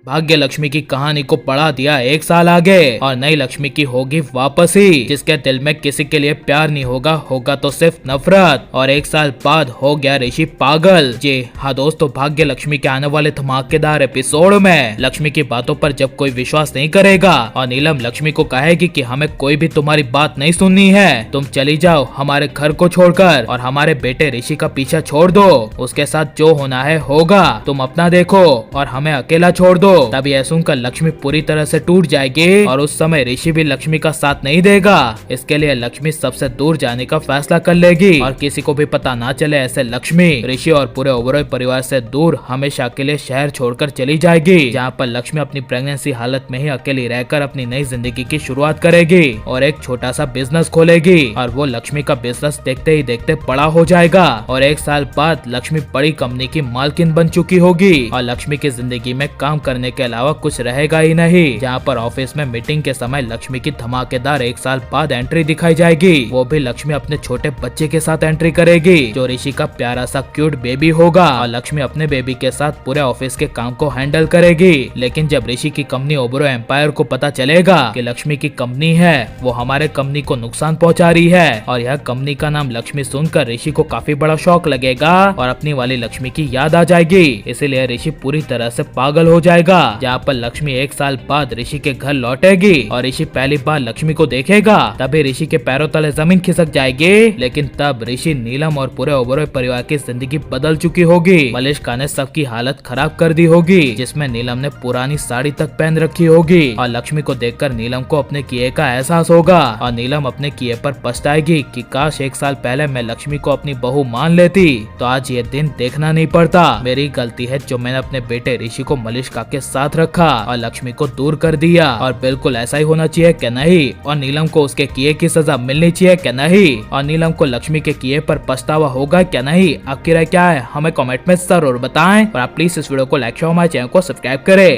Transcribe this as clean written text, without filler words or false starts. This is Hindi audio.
भाग्य लक्ष्मी की कहानी को बढ़ा दिया 1 साल आगे और नई लक्ष्मी की होगी वापसी, जिसके दिल में किसी के लिए प्यार नहीं होगा, होगा तो सिर्फ नफरत। और 1 साल बाद हो गया ऋषि पागल। जी हाँ दोस्तों, भाग्य लक्ष्मी के आने वाले धमाकेदार एपिसोड में लक्ष्मी की बातों पर जब कोई विश्वास नहीं करेगा और नीलम लक्ष्मी को कहेगी कि हमें कोई भी तुम्हारी बात नहीं सुननी है, तुम चली जाओ हमारे घर को छोड़कर और हमारे बेटे ऋषि का पीछा छोड़ दो, उसके साथ जो होना है होगा, तुम अपना देखो और हमें अकेला छोड़ दो। तभी यह सुनकर लक्ष्मी पूरी तरह से टूट जाएगी और उस समय ऋषि भी लक्ष्मी का साथ नहीं देगा। इसके लिए लक्ष्मी सबसे दूर जाने का फैसला कर लेगी और किसी को भी पता ना चले, ऐसे लक्ष्मी ऋषि और पूरे ओबरॉय परिवार से दूर हमेशा के लिए शहर छोड़कर चली जाएगी, जहाँ पर लक्ष्मी अपनी प्रेगनेंसी हालत में ही अकेली रहकर अपनी नई जिंदगी की शुरुआत करेगी और एक छोटा सा बिजनेस खोलेगी। और वो लक्ष्मी का बिजनेस देखते ही देखते बड़ा हो जाएगा और 1 साल बाद लक्ष्मी बड़ी कंपनी की मालकिन बन चुकी होगी और लक्ष्मी की जिंदगी में काम करने के अलावा कुछ रहेगा ही नहीं। जहाँ पर ऑफिस में मीटिंग के समय लक्ष्मी की धमाकेदार 1 साल बाद एंट्री दिखाई जाएगी। वो भी लक्ष्मी अपने छोटे बच्चे के साथ एंट्री करेगी जो ऋषि का प्यारा सा क्यूट बेबी होगा और लक्ष्मी अपने बेबी के साथ पूरे ऑफिस के काम को हैंडल करेगी। लेकिन जब ऋषि की कंपनी ओबरॉय एम्पायर को पता चलेगा कि लक्ष्मी की कंपनी है वो हमारे कंपनी को नुकसान पहुंचा रही है और यह कंपनी का नाम लक्ष्मी सुनकर ऋषि को काफी बड़ा शौक लगेगा और अपनी वाली लक्ष्मी की याद आ जाएगी। इसीलिए ऋषि पूरी तरह से पागल हो जाएगा। जहाँ पर लक्ष्मी 1 साल बाद ऋषि के घर लौटेगी और ऋषि पहली बार लक्ष्मी को देखेगा, तभी ऋषि के पैरों तले जमीन खिसक जाएगी। लेकिन तब ऋषि, नीलम और पूरे ओबरॉय परिवार की जिंदगी बदल चुकी होगी। मलिष्का ने सबकी हालत खराब कर दी होगी, जिसमें नीलम ने पुरानी साड़ी तक पहन रखी होगी और लक्ष्मी को देखकर नीलम को अपने किए का एहसास होगा और नीलम अपने किए पर पछताएगी कि काश 1 साल पहले मैं लक्ष्मी को अपनी बहू मान लेती तो आज ये दिन देखना नहीं पड़ता। मेरी गलती है जो मैंने अपने बेटे ऋषि को मलिष्का के साथ रखा और लक्ष्मी को दूर कर दिया और बिल्कुल ऐसा ही होना चाहिए क्या नहीं, और नीलम को उसके किए की सजा मिलनी चाहिए क्या नहीं, और नीलम को लक्ष्मी के किए पर पछतावा होगा क्या नहीं। आपकी राय क्या है हमें कमेंट में जरूर बताएं और आप प्लीज इस वीडियो को लाइक शेयर, हमारे चैनल को सब्सक्राइब करें।